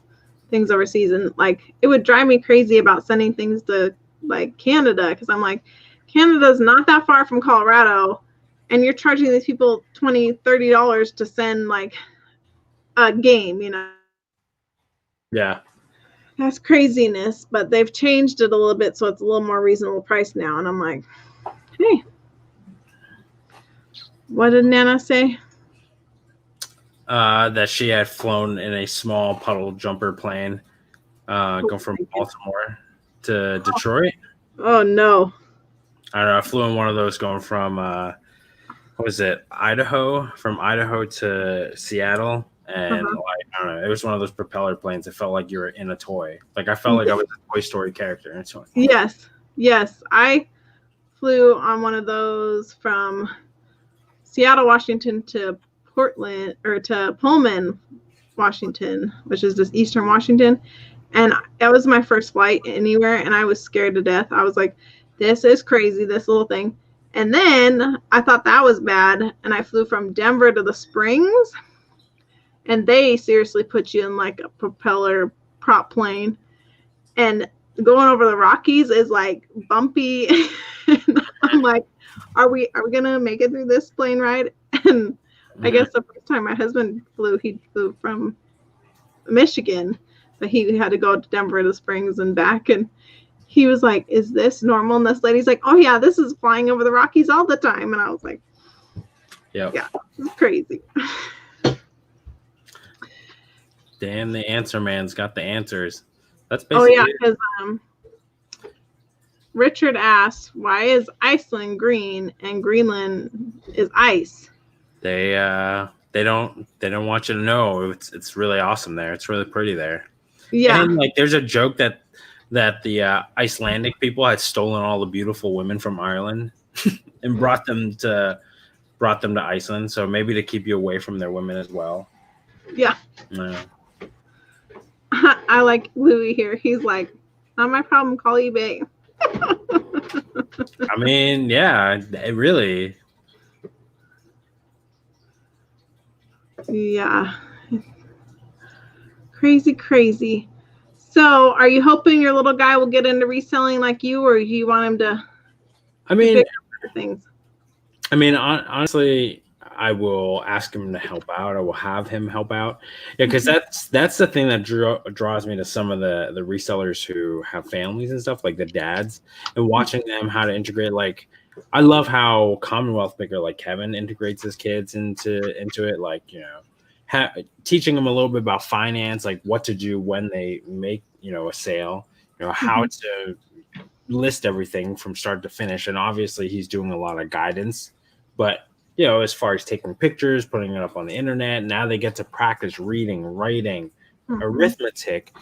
B: things overseas, and like it would drive me crazy about sending things to like Canada, because I'm like, Canada's not that far from Colorado, and you're charging these people $20-$30 to send like a game,
A: Yeah.
B: That's craziness, but they've changed it a little bit, so it's a little more reasonable price now. And I'm like, hey, what did Nana say?
A: That she had flown in a small puddle jumper plane, going from Baltimore to Detroit.
B: Oh no!
A: I don't know. I flew in one of those going from what was it, Idaho? From Idaho to Seattle. And like, I don't know, it was one of those propeller planes. It felt like you were in a toy. Like I felt like I was a Toy Story character. And so
B: yes. I flew on one of those from Seattle, Washington to Portland, or to Pullman, Washington, which is just Eastern Washington. And that was my first flight anywhere, and I was scared to death. I was like, this is crazy, this little thing. And then I thought that was bad, and I flew from Denver to the Springs. And they seriously put you in like a propeller prop plane, and going over the Rockies is like bumpy. And I'm like, are we gonna make it through this plane ride? And I guess the first time my husband flew, he flew from Michigan, but he had to go to Denver to the Springs and back. And he was like, is this normal? And this lady's like, oh yeah, this is flying over the Rockies all the time. And I was like, yeah, this is crazy.
A: Damn, the answer man's got the answers. That's basically.
B: Oh yeah, because Richard asked, why is Iceland green and Greenland is ice?
A: They don't want you to know. It's really awesome there. It's really pretty there.
B: Yeah.
A: And like there's a joke that the Icelandic people had stolen all the beautiful women from Ireland. and brought them to Iceland. So maybe to keep you away from their women as well.
B: Yeah.
A: Yeah.
B: I like Louis here. He's like, not my problem. Call eBay.
A: I mean, yeah, it really.
B: Yeah. Crazy. So, are you hoping your little guy will get into reselling like you, or do you want him to?
A: I mean,
B: things.
A: I mean, honestly, I will ask him to help out. I will have him help out. Yeah, because that's the thing that draws me to some of the resellers who have families and stuff, like the dads, and watching them how to integrate. Like, I love how Commonwealth maker like Kevin integrates his kids into it. Like, you know, teaching them a little bit about finance, like what to do when they make, you know, a sale, you know, how to list everything from start to finish. And obviously he's doing a lot of guidance, but you know, as far as taking pictures, putting it up on the internet, now they get to practice reading, writing, arithmetic,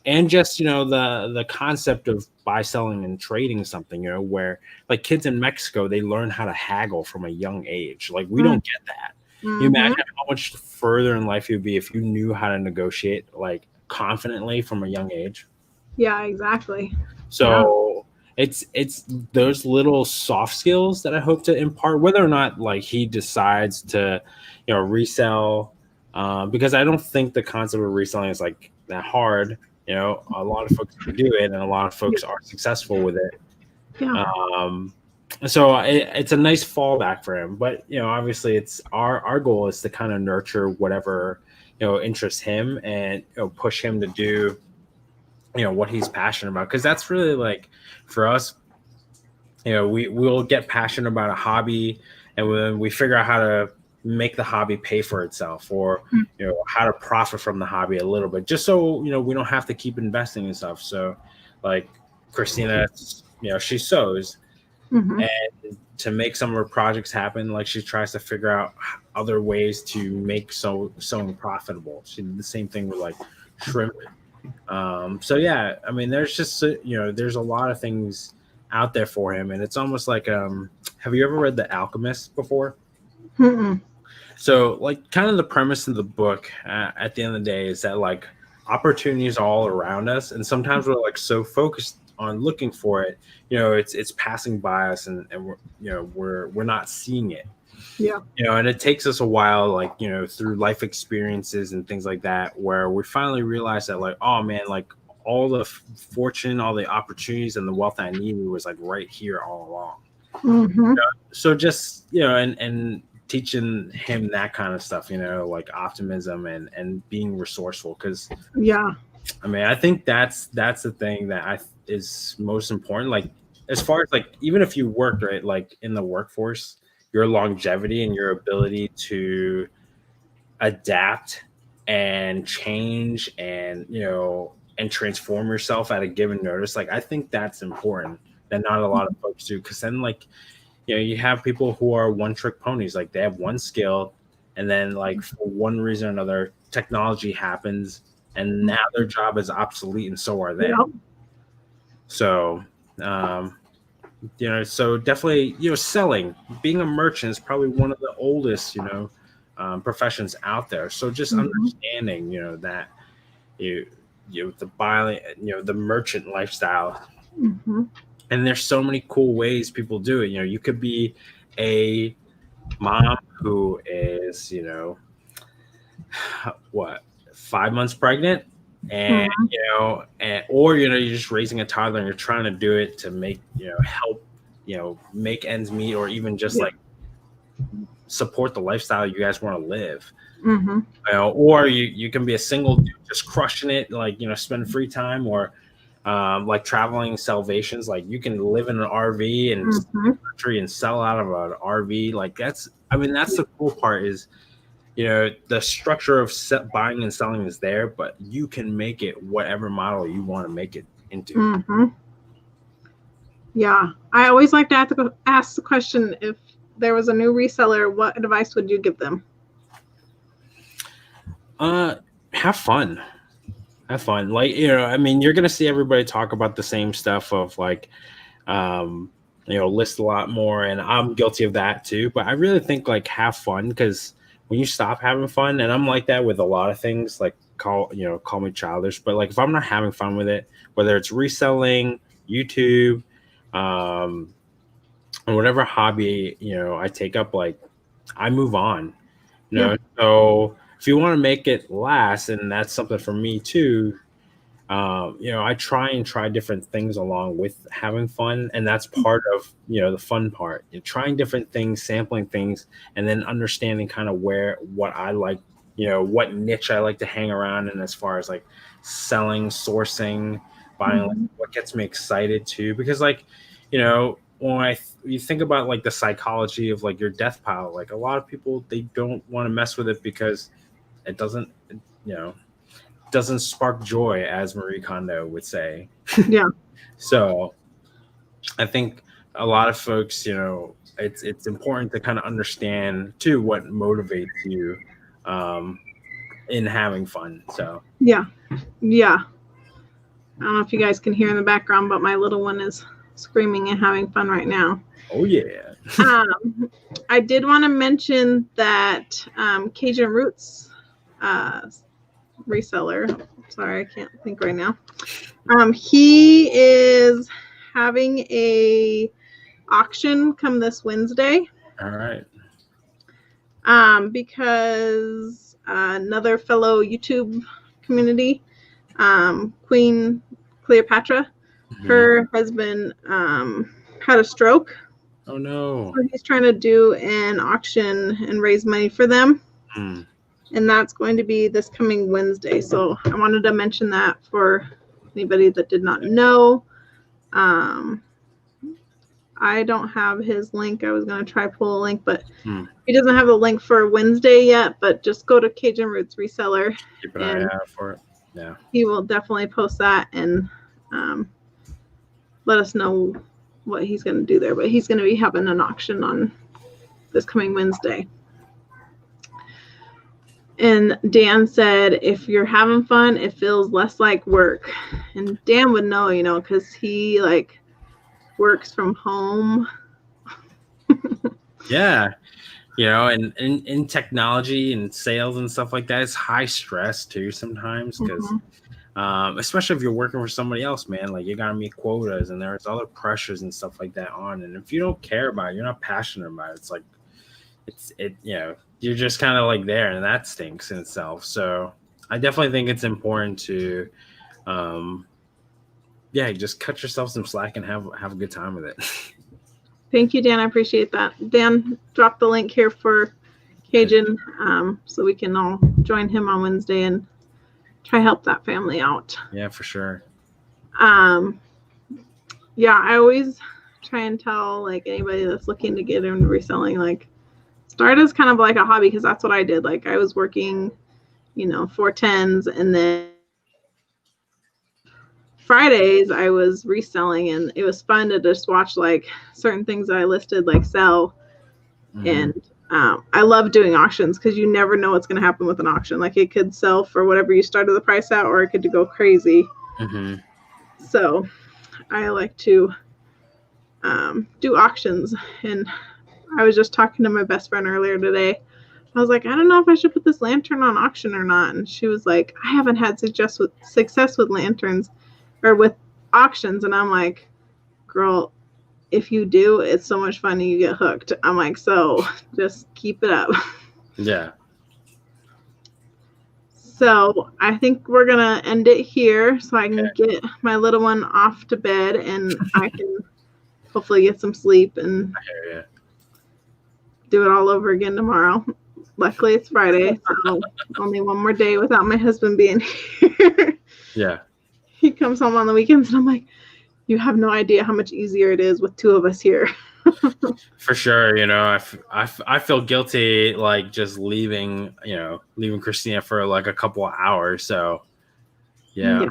A: and just, you know, the concept of buy, selling, and trading something, you know, where like kids in Mexico, they learn how to haggle from a young age. Like we don't get that. You imagine how much further in life you'd be if you knew how to negotiate like confidently from a young age.
B: Yeah, exactly.
A: So it's those little soft skills that I hope to impart, whether or not like he decides to, you know, resell, because I don't think the concept of reselling is like that hard. You know, a lot of folks can do it, and a lot of folks are successful with it.
B: Yeah.
A: So it's a nice fallback for him. But you know, obviously, it's our goal is to kind of nurture whatever, you know, interests him, and you know, push him to do, you know, what he's passionate about, because that's really like for us, you know, we'll get passionate about a hobby, and when we figure out how to make the hobby pay for itself, or you know, how to profit from the hobby a little bit, just so you know, we don't have to keep investing in stuff. So like Christina, you know, she sews, and to make some of her projects happen, like she tries to figure out other ways to make sewing profitable. She did the same thing with like shrimp. So yeah, I mean, there's just, you know, there's a lot of things out there for him, and it's almost like, have you ever read The Alchemist before? So like kind of the premise of the book at the end of the day is that like opportunities are all around us, and sometimes we're like so focused on looking for it, you know, it's passing by us, and we're, you know, we're not seeing it.
B: Yeah.
A: You know, and it takes us a while, like, you know, through life experiences and things like that, where we finally realize that like, oh man, like all the fortune, all the opportunities and the wealth I needed was like right here all along. You know? So just, you know, and teaching him that kind of stuff, you know, like optimism and being resourceful. Cause
B: yeah,
A: I mean, I think that's the thing that is most important. Like, as far as like, even if you work, right, like in the workforce, your longevity and your ability to adapt and change and, you know, and transform yourself at a given notice. Like, I think that's important that not a lot of folks do. Cause then like, you know, you have people who are one trick ponies, like they have one skill, and then like for one reason or another, technology happens and now their job is obsolete and so are they.
B: Yep.
A: So, you know, so definitely, you know, selling, being a merchant is probably one of the oldest, you know, professions out there. So just understanding, you know, that you the buying, you know, the merchant lifestyle, and there's so many cool ways people do it. You know, you could be a mom who is, you know, what, 5 months pregnant, and you know, or you know, you're just raising a toddler and you're trying to do it to make, you know, help, you know, make ends meet, or even just like support the lifestyle you guys want to live. You know, or you can be a single dude just crushing it, like, you know, spend free time, or like traveling salvations, like you can live in an RV and country and sell out of an RV. Like that's, I mean, that's the cool part is, you know, the structure of buying and selling is there, but you can make it whatever model you want to make it into.
B: Yeah, I always like to ask the question, if there was a new reseller, what advice would you give them?
A: Have fun. Have fun. Like, you know, I mean, you're gonna see everybody talk about the same stuff of like, list a lot more, and I'm guilty of that too. But I really think like have fun, because when you stop having fun, and I'm like that with a lot of things, like call me childish, but like if I'm not having fun with it, whether it's reselling, YouTube, or whatever hobby I take up, like I move on. So if you want to make it last, and that's something for me too. I try different things along with having fun, and that's part of the fun part. You're trying different things, sampling things, and then understanding kind of what I like, what niche I like to hang around in, as far as like selling, sourcing, buying, like what gets me excited too. Because like, when you think about like the psychology of like your death pile, like a lot of people, they don't want to mess with it because it doesn't, doesn't spark joy, as Marie Kondo would say.
B: Yeah.
A: So I think a lot of folks, it's important to kind of understand too what motivates you in having fun. So
B: Yeah. I don't know if you guys can hear in the background, but my little one is screaming and having fun right now.
A: Oh yeah.
B: I did want to mention that Cajun Roots Reseller. Sorry, I can't think right now. He is having a auction come this Wednesday.
A: All right.
B: Because another fellow YouTube community, Queen Cleopatra, her husband had a stroke.
A: Oh no.
B: So he's trying to do an auction and raise money for them. And that's going to be this coming Wednesday. So I wanted to mention that for anybody that did not know. I don't have his link. I was going to try pull a link, but he doesn't have the link for Wednesday yet. But just go to Cajun Roots Reseller.
A: Keep an eye out for it. Yeah.
B: He will definitely post that and let us know what he's going to do there. But he's going to be having an auction on this coming Wednesday. And Dan said, if you're having fun, it feels less like work. And Dan would know, because he like works from home.
A: Yeah. And in technology and sales and stuff like that, it's high stress too sometimes, because especially if you're working for somebody else, man, like you gotta meet quotas and there's other pressures and stuff like that on. And if you don't care about it, you're not passionate about it, it's like you're just kind of like there, and that stinks in itself. So I definitely think it's important to just cut yourself some slack and have a good time with it.
B: Thank you, Dan. I appreciate that. Dan, drop the link here for Cajun so we can all join him on Wednesday and try help that family out.
A: Yeah, for sure.
B: I always try and tell like anybody that's looking to get into reselling, like start as kind of like a hobby, because that's what I did. Like I was working, 410s, and then Fridays I was reselling, and it was fun to just watch like certain things that I listed like sell. And I love doing auctions because you never know what's going to happen with an auction. Like it could sell for whatever you started the price at, or it could go crazy. So I like to do auctions. And I was just talking to my best friend earlier today. I was like, I don't know if I should put this lantern on auction or not. And she was like, I haven't had success with lanterns or with auctions. And I'm like, girl, if you do, it's so much fun and you get hooked. I'm like, so just keep it up.
A: Yeah.
B: So I think we're going to end it here so I can get my little one off to bed and I can hopefully get some sleep and do it all over again tomorrow. Luckily it's Friday, so only one more day without my husband being here.
A: Yeah.
B: He comes home on the weekends and I'm like, you have no idea how much easier it is with two of us here.
A: For sure. I feel guilty like just leaving Christina for like a couple of hours. So yeah.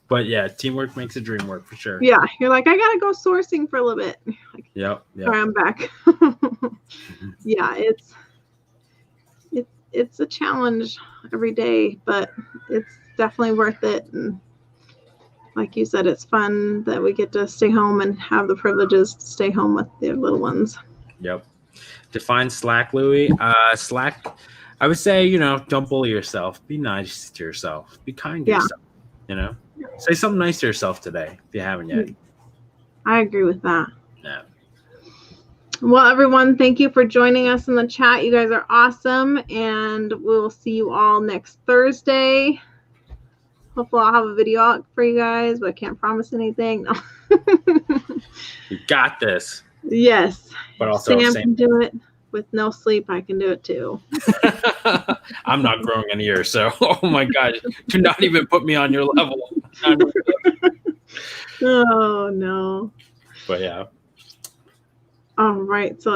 A: But yeah, teamwork makes a dream work for sure.
B: Yeah. You're like, I gotta go sourcing for a little bit. Like,
A: yep.
B: Sorry, I'm back. Yeah, it's a challenge every day, but it's definitely worth it. And like you said, it's fun that we get to stay home and have the privileges to stay home with their little ones.
A: Yep. Define slack, Louie. Slack, I would say, don't bully yourself. Be nice to yourself. Be kind to yourself, Say something nice to yourself today if you haven't yet.
B: I agree with that.
A: Yeah.
B: Well, everyone, thank you for joining us in the chat. You guys are awesome, and we'll see you all next Thursday. Hopefully I'll have a video out for you guys, but I can't promise anything. No.
A: You got this.
B: Yes.
A: But also
B: Sam can do it. With no sleep, I can do it too.
A: I'm not growing an ear, so oh my God, do not even put me on your level.
B: Oh no.
A: But yeah.
B: All right. So